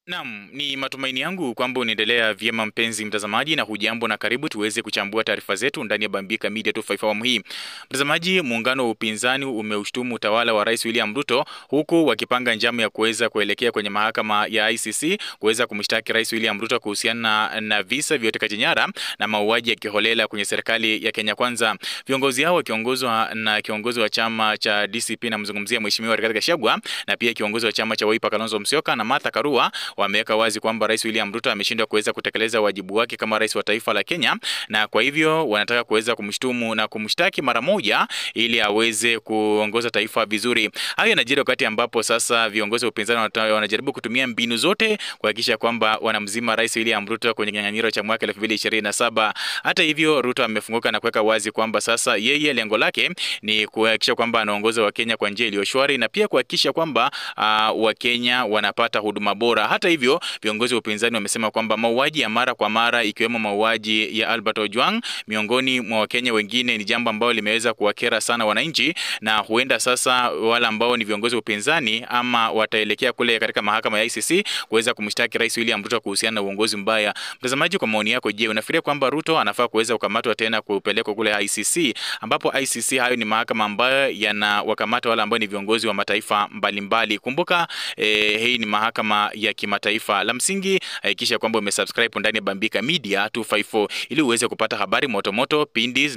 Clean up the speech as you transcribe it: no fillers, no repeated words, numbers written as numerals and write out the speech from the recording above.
Naam, ni matumaini yangu kwamba unaendelea vyema mpenzi mtazamaji, na hujambo na karibu tuweze kuchambua taarifa zetu ndani ya Bambika Media 254 awamu hii. Mtazamaji, muungano wa upinzani umeushtumu utawala wa Rais William Ruto huku wakipanga njama ya kuweza kuelekea kwenye mahakama ya ICC kuweza kumshtaki Rais William Ruto kuhusiana na visa vya utekaji nyara na mauaji ya kiholela kwenye serikali ya Kenya Kwanza. Viongozi hao wakiongozwa na kiongozi wa chama cha DCP na mzungumzia Mheshimiwa Rigathi Gachagua na pia kiongozi wa chama cha Wiper Kalonzo Musyoka na Martha Karua wameweka wazi kwamba Rais William Ruto ameshindwa kuweza kutekeleza wajibu wake kama rais wa taifa la Kenya, na kwa hivyo wanataka kuweza kumshtumu na kumshtaki mara moja ili aweze kuongoza taifa vizuri. Hayo yanajiri wakati ambapo sasa viongozi wa upinzani wanajaribu kutumia mbinu zote kuhakikisha kwamba wanamzima Rais William Ruto kwenye kinyang'anyiro cha mwaka 2027. Hata hivyo, Ruto amefunguka na kuweka wazi kwamba sasa yeye lengo lake ni kuhakikisha kwamba anaongoza Wakenya kwa njia iliyo shwari na pia kuhakikisha kwamba Wakenya wanapata huduma bora. Hata hivyo, viongozi wa upinzani wamesema kwamba mauaji ya mara kwa mara ikiwemo mauaji ya Albert Ojwang miongoni mwa Wakenya wengine ni jambo ambalo limeweza kuwakera sana wananchi, na huenda sasa wale ambao ni viongozi wa upinzani ama wataelekea kule katika mahakama ya ICC kuweza kumshtaki Rais William Ruto kuhusiana na uongozi mbaya. Mtazamaji, kwa maoni yako, je, unafikiria kwamba Ruto anafaa kuweza kukamatwa tena kupelekwa kule ICC, ambapo ICC hayo ni mahakama ambayo yanawakamata wale ambao ni viongozi wa mataifa mbalimbali? Kumbuka hii ni mahakama ya kimataifa. La msingi hakikisha kwamba umesubscribe ndani ya Bambika Media 254 ili uweze kupata habari moto moto pindi